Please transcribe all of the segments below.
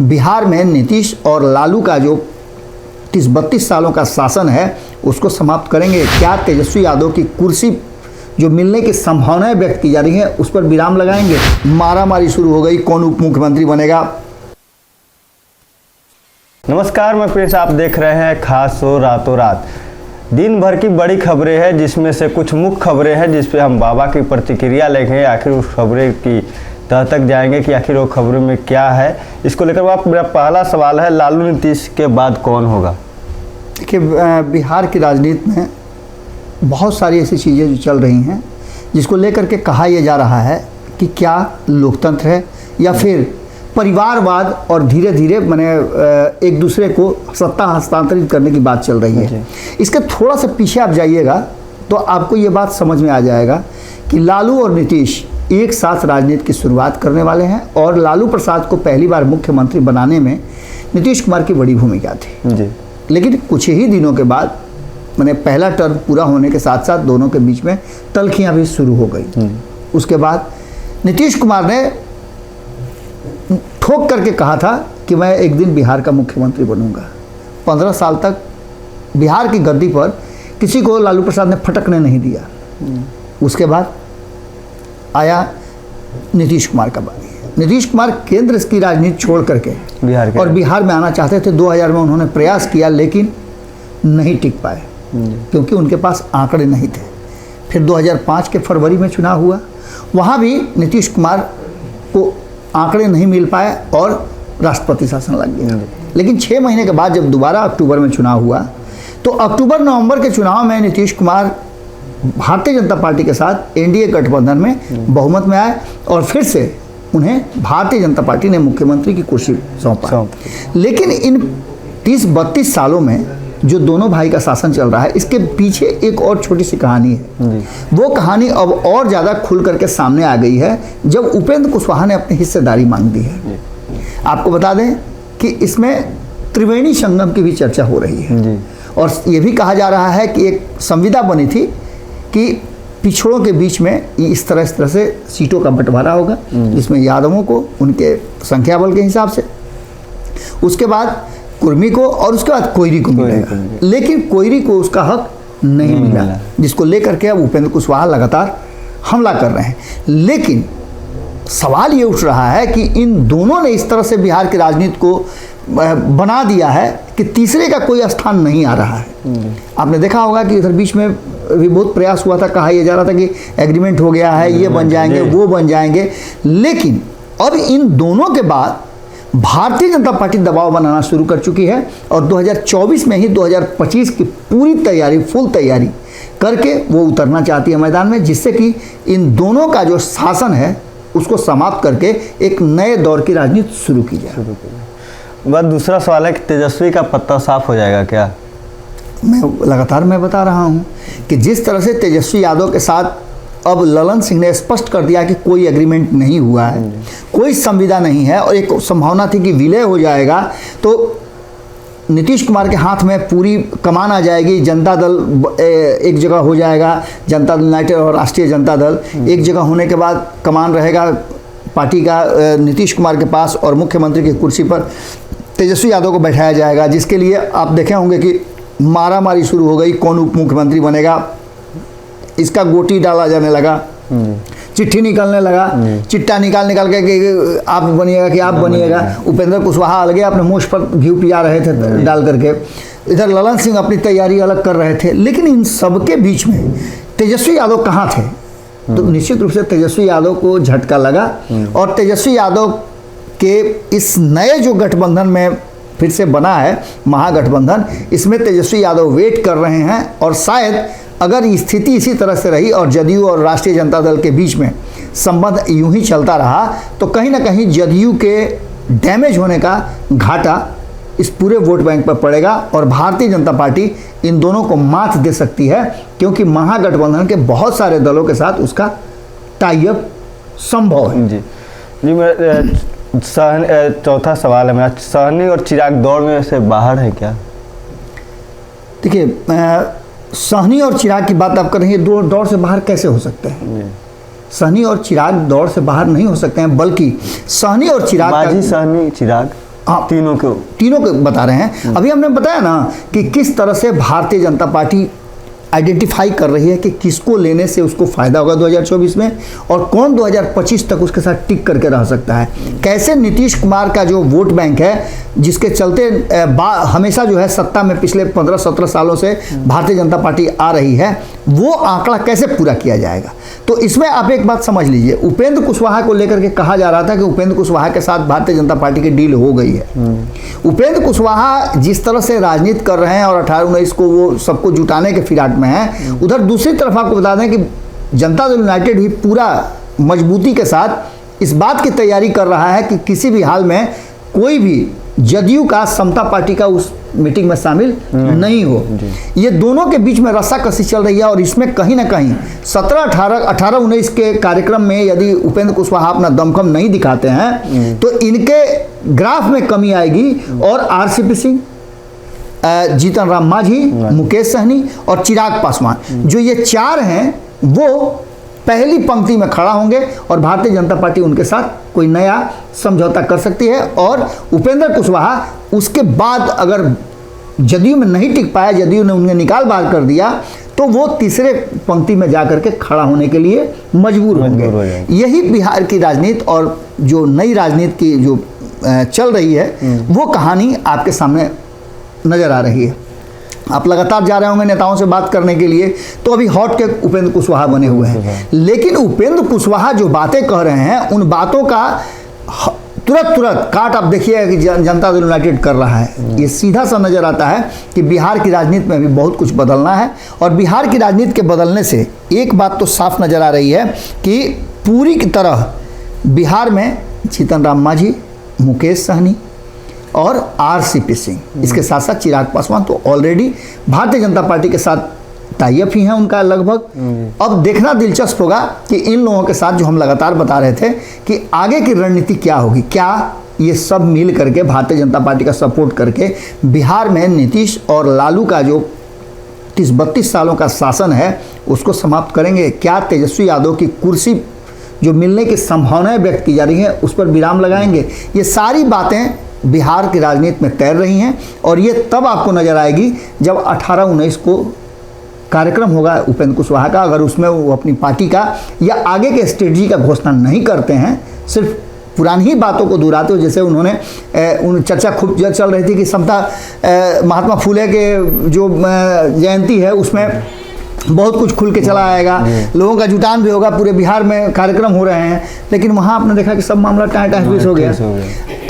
बिहार में नीतीश और लालू का जो 30-32 सालों का शासन है उसको समाप्त करेंगे? क्या तेजस्वी यादव की कुर्सी जो मिलने की संभावनाएं व्यक्त की जा रही हैं उस पर विराम लगाएंगे? मारामारी शुरू हो गई, कौन उप मुख्यमंत्री बनेगा? नमस्कार, मैं प्रिंस, आप देख रहे हैं खास शो रातों रात। दिन भर की बड़ी खबरें हैं जिसमें से कुछ मुख्य खबरें हैं जिस पे हम बाबा की प्रतिक्रिया लेंगे, आखिर उस खबरें की तह तक जाएंगे कि आखिर वो खबरों में क्या है। इसको लेकर मेरा पहला सवाल है, लालू नीतीश के बाद कौन होगा? देखिए, बिहार की राजनीति में बहुत सारी ऐसी चीज़ें जो चल रही हैं जिसको लेकर के कहा यह जा रहा है कि क्या लोकतंत्र है या फिर परिवारवाद और धीरे धीरे मैंने एक दूसरे को सत्ता हस्तांतरित करने की बात चल रही है। इसके थोड़ा सा पीछे आप जाइएगा तो आपको ये बात समझ में आ जाएगा कि लालू और नीतीश एक साथ राजनीति की शुरुआत करने वाले हैं और लालू प्रसाद को पहली बार मुख्यमंत्री बनाने में नीतीश कुमार की बड़ी भूमिका थी जी। लेकिन कुछ ही दिनों के बाद मैंने पहला टर्म पूरा होने के साथ साथ दोनों के बीच में तल्खियाँ भी शुरू हो गई। उसके बाद नीतीश कुमार ने ठोक करके कहा था कि मैं एक दिन बिहार का मुख्यमंत्री बनूंगा। 15 साल तक बिहार की गद्दी पर किसी को लालू प्रसाद ने फटकने नहीं दिया। उसके बाद आया नीतीश कुमार का बारी। नीतीश कुमार केंद्र की राजनीति छोड़ करके बिहार में आना चाहते थे। 2000 में उन्होंने प्रयास किया लेकिन नहीं टिक पाए क्योंकि उनके पास आंकड़े नहीं थे। फिर 2005 के फरवरी में चुनाव हुआ, वहाँ भी नीतीश कुमार को आंकड़े नहीं मिल पाए और राष्ट्रपति शासन लग गया। लेकिन 6 महीने के बाद जब दोबारा अक्टूबर में चुनाव हुआ तो अक्टूबर-नवंबर के चुनाव में नीतीश कुमार भारतीय जनता पार्टी के साथ एनडीए गठबंधन में बहुमत में आए और फिर से उन्हें भारतीय जनता पार्टी ने मुख्यमंत्री की कुर्सी सौंपा। लेकिन इन 30-32 सालों में जो दोनों भाई का शासन चल रहा है इसके पीछे एक और छोटी सी कहानी है। वो कहानी अब और ज़्यादा खुल करके सामने आ गई है जब उपेंद्र कुशवाहा ने अपनी हिस्सेदारी मांग दी है। आपको बता दें कि इसमें त्रिवेणी संगम की भी चर्चा हो रही है और ये भी कहा जा रहा है कि एक संविदा बनी थी कि पिछड़ों के बीच में इस तरह से सीटों का बंटवारा होगा जिसमें यादवों को उनके संख्या बल के हिसाब से, उसके बाद कुर्मी को और उसके बाद कोयरी को मिलेगा। लेकिन कोयरी को उसका हक नहीं मिला, जिसको लेकर के अब उपेंद्र कुशवाहा लगातार हमला कर रहे हैं। लेकिन सवाल ये उठ रहा है कि इन दोनों ने इस तरह से बिहार की राजनीति को बना दिया है कि तीसरे का कोई स्थान नहीं आ रहा है। आपने देखा होगा कि इधर बीच में भी बहुत प्रयास हुआ था, कहा यह जा रहा था कि एग्रीमेंट हो गया है, ये बन जाएंगे, वो बन जाएंगे। लेकिन अब इन दोनों के बाद भारतीय जनता पार्टी दबाव बनाना शुरू कर चुकी है और 2024 में ही 2025 की पूरी तैयारी, फुल तैयारी करके वो उतरना चाहती है मैदान में, जिससे कि इन दोनों का जो शासन है उसको समाप्त करके एक नए दौर की राजनीति शुरू की जाए। बस दूसरा सवाल है कि तेजस्वी का पत्ता साफ हो जाएगा क्या? मैं बता रहा हूँ कि जिस तरह से तेजस्वी यादव के साथ अब ललन सिंह ने स्पष्ट कर दिया कि कोई एग्रीमेंट नहीं हुआ है, कोई संविदा नहीं है और एक संभावना थी कि विलय हो जाएगा तो नीतीश कुमार के हाथ में पूरी कमान आ जाएगी। जनता दल एक जगह हो जाएगा, जनता दल यूनाइटेड और राष्ट्रीय जनता दल एक जगह होने के बाद कमान रहेगा पार्टी का नीतीश कुमार के पास और मुख्यमंत्री की कुर्सी पर तेजस्वी यादव को बैठाया जाएगा, जिसके लिए आप देखे होंगे कि मारामारी शुरू हो गई, कौन उप मुख्यमंत्री बनेगा। इसका गोटी डाला जाने लगा, चिट्ठी निकलने लगा, चिट्टा निकाल के कि आप बनिएगा कि आप बनिएगा। उपेंद्र कुशवाहा अलग अपने मुँह पर घी पिया रहे थे डाल करके, इधर ललन सिंह अपनी तैयारी अलग कर रहे थे। लेकिन इन सबके बीच में तेजस्वी यादव कहाँ थे? तो निश्चित रूप से तेजस्वी यादव को झटका लगा और तेजस्वी यादव के इस नए जो गठबंधन में फिर से बना है महागठबंधन, इसमें तेजस्वी यादव वेट कर रहे हैं और शायद अगर स्थिति इसी तरह से रही और जदयू और राष्ट्रीय जनता दल के बीच में संबंध यूं ही चलता रहा तो कहीं ना कहीं जदयू के डैमेज होने का घाटा इस पूरे वोट बैंक पर पड़ेगा और भारतीय जनता पार्टी इन दोनों को मात दे सकती है, क्योंकि महागठबंधन के बहुत सारे दलों के साथ उसका टाई अप संभव है। जी चौथा सवाल है मेरा, सहनी और चिराग दौड़ में से बाहर है क्या? देखिए, सहनी और चिराग की बात आप कर रही है, दौड़ से बाहर कैसे हो सकते हैं? सहनी और चिराग दौड़ से बाहर नहीं हो सकते हैं, बल्कि सहनी और चिराग सहनी चिराग हाँ, तीनों को बता रहे हैं। अभी हमने बताया ना कि किस तरह से भारतीय जनता पार्टी आइडेंटिफाई कर रही है कि किसको लेने से उसको फायदा होगा 2024 में और कौन 2025 तक उसके साथ टिक करके रह सकता है। कैसे नीतीश कुमार का जो वोट बैंक है, जिसके चलते हमेशा जो है सत्ता में पिछले 15-17 सालों से भारतीय जनता पार्टी आ रही है, वो आंकड़ा कैसे पूरा किया जाएगा। तो इसमें आप एक बात समझ लीजिए, उपेंद्र कुशवाहा को लेकर के कहा जा रहा था कि उपेंद्र कुशवाहा के साथ भारतीय जनता पार्टी की डील हो गई है। उपेंद्र कुशवाहा जिस तरह से राजनीति कर रहे हैं और 18-19 को वो सबको जुटाने के फिराक में है, उधर दूसरी तरफ आपको बता दें कि जनता दल यूनाइटेड भी पूरा मजबूती के साथ इस बात की तैयारी कर रहा है कि किसी भी हाल में कोई भी जदयू का समता पार्टी का उस मीटिंग में शामिल नहीं हो। ये दोनों के बीच में रस्साकसी चल रही है और इसमें कहीं ना कहीं 18-19 के कार्यक्रम में यदि उपेंद्र कुशवाहा अपना दमखम नहीं दिखाते हैं तो इनके ग्राफ में कमी आएगी और आरसीपी सिंह, जीतन राम मांझी, मुकेश सहनी और चिराग पासवान, जो ये चार हैं, वो पहली पंक्ति में खड़ा होंगे और भारतीय जनता पार्टी उनके साथ कोई नया समझौता कर सकती है। और उपेंद्र कुशवाहा उसके बाद अगर जदयू में नहीं टिक पाया, जदयू ने उन्हें निकाल बाहर कर दिया, तो वो तीसरे पंक्ति में जाकर के खड़ा होने के लिए मजबूर होंगे। यही बिहार की राजनीति और जो नई राजनीति की जो चल रही है, वो कहानी आपके सामने नजर आ रही है। आप लगातार जा रहे होंगे नेताओं से बात करने के लिए, तो अभी हॉट के उपेंद्र कुशवाहा बने हुए हैं। लेकिन उपेंद्र कुशवाहा जो बातें कह रहे हैं, उन बातों का तुरंत काट आप देखिए कि जनता दल यूनाइटेड कर रहा है। ये सीधा सा नजर आता है कि बिहार की राजनीति में भी बहुत कुछ बदलना है और बिहार की राजनीति के बदलने से एक बात तो साफ नजर आ रही है कि पूरी की तरह बिहार में जीतन राम मांझी, मुकेश सहनी और आरसीपी सिंह, इसके साथ साथ चिराग पासवान तो ऑलरेडी भारतीय जनता पार्टी के साथ टाइप ही है उनका लगभग। अब देखना दिलचस्प होगा कि इन लोगों के साथ जो हम लगातार बता रहे थे कि आगे की रणनीति क्या होगी। क्या ये सब मिल करके भारतीय जनता पार्टी का सपोर्ट करके बिहार में नीतीश और लालू का जो 30-32 सालों का शासन है उसको समाप्त करेंगे? क्या तेजस्वी यादव की कुर्सी जो मिलने की संभावनाएं व्यक्त की जा रही है उस पर विराम लगाएंगे? ये सारी बातें बिहार की राजनीति में तैर रही हैं और ये तब आपको नजर आएगी जब 18-19 को कार्यक्रम होगा उपेंद्र कुशवाहा का। अगर उसमें वो अपनी पार्टी का या आगे के स्ट्रेटजी का घोषणा नहीं करते हैं, सिर्फ पुरानी ही बातों को दोहराते हो, जैसे उन्होंने उन चर्चा खूब चल रही थी कि समता महात्मा फुले के जो जयंती है उसमें बहुत कुछ खुल के चला आएगा, लोगों का जुटान भी होगा, पूरे बिहार में कार्यक्रम हो रहे हैं, लेकिन वहाँ आपने देखा कि सब मामला टाइम हो गया।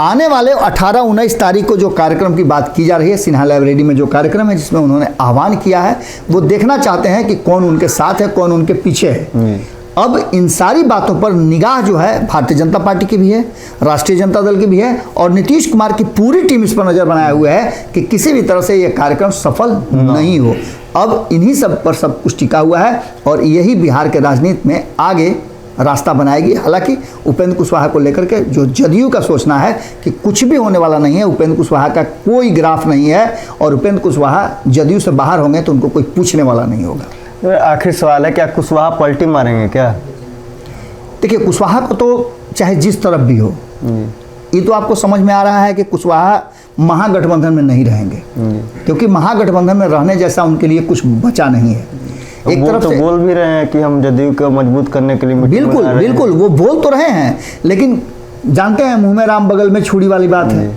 आने वाले 18-19 तारीख को जो कार्यक्रम की बात की जा रही है, सिन्हा लाइब्रेरी में जो कार्यक्रम है जिसमें उन्होंने आह्वान किया है, वो देखना चाहते हैं कि कौन उनके साथ है, कौन उनके पीछे है। अब इन सारी बातों पर निगाह जो है भारतीय जनता पार्टी की भी है, राष्ट्रीय जनता दल की भी है और नीतीश कुमार की पूरी टीम इस पर नजर बनाए हुए है कि किसी भी तरह से ये कार्यक्रम सफल नहीं हो। अब इन्हीं सब पर सब कुछ टिका हुआ है और यही बिहार के राजनीति में आगे रास्ता बनाएगी। हालांकि उपेंद्र कुशवाहा को लेकर के जो जदयू का सोचना है कि कुछ भी होने वाला नहीं है, उपेंद्र कुशवाहा का कोई ग्राफ नहीं है और उपेंद्र कुशवाहा जदयू से बाहर होंगे तो उनको कोई पूछने वाला नहीं होगा। आखिरी सवाल है, क्या कुशवाहा पलटी मारेंगे क्या? देखिए, कुशवाहा को तो चाहे जिस तरफ भी हो, ये तो आपको समझ में आ रहा है कि कुशवाहा महागठबंधन में नहीं रहेंगे, क्योंकि महागठबंधन में रहने जैसा उनके लिए कुछ बचा नहीं है। एक तरफ तो बोल भी रहे हैं कि हम जदयू को मजबूत करने के लिए बिल्कुल वो बोल तो रहे हैं, लेकिन जानते हैं मुंह में राम बगल में छुरी वाली बात है।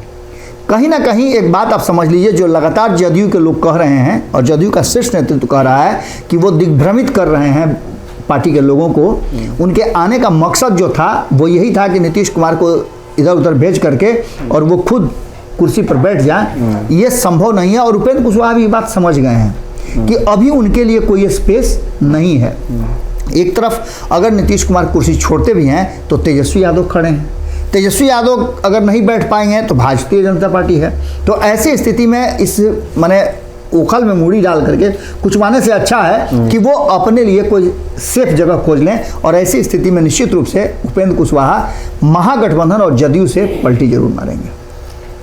कहीं ना कहीं एक बात आप समझ लीजिए, जो लगातार जदयू के लोग कह रहे हैं और जदयू का शीर्ष नेतृत्व कह रहा है कि वो दिग्भ्रमित कर रहे हैं पार्टी के लोगों को। उनके आने का मकसद जो था वो यही था कि नीतीश कुमार को इधर उधर भेज करके और वो खुद कुर्सी पर बैठ जाए। ये संभव नहीं है और उपेंद्र कुशवाहा भी बात समझ गए हैं कि अभी उनके लिए कोई स्पेस नहीं है। एक तरफ अगर नीतीश कुमार कुर्सी छोड़ते भी हैं तो तेजस्वी यादव खड़े हैं, तेजस्वी यादव अगर नहीं बैठ पाएंगे तो भारतीय जनता पार्टी है। तो ऐसी स्थिति में इस माने उखल में मूड़ी डाल करके कुचवाने से अच्छा है कि वो अपने लिए कोई सेफ जगह खोज लें और ऐसी स्थिति में निश्चित रूप से उपेंद्र कुशवाहा महागठबंधन और जदयू से पलटी जरूर मारेंगे।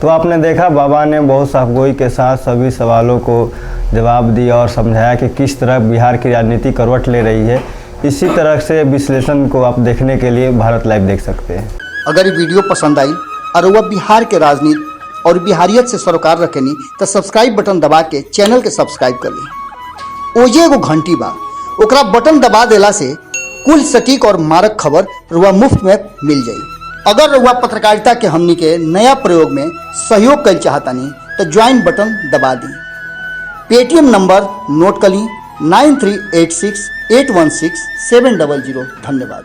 तो आपने देखा, बाबा ने बहुत साफगोई के साथ सभी सवालों को जवाब दिया और समझाया कि किस तरह बिहार की राजनीति करवट ले रही है। इसी तरह से विश्लेषण को आप देखने के लिए भारत लाइव देख सकते हैं। अगर ये वीडियो पसंद आई और वह बिहार के राजनीति और बिहारियत से सरोकार रखेनी तो सब्सक्राइब बटन दबा के चैनल के सब्सक्राइब कर ली। ओजे एगो घंटी बा, ओकरा बटन दबा देला से कुल सटीक और मारक खबर रुआ मुफ्त में मिल जाई। अगर रुआ पत्रकारिता के हमनी के नया प्रयोग में सहयोग कर चाहतानी तो ज्वाइन बटन दबा दी। पेटीएम नंबर नोट कर ली 9386816700। धन्यवाद।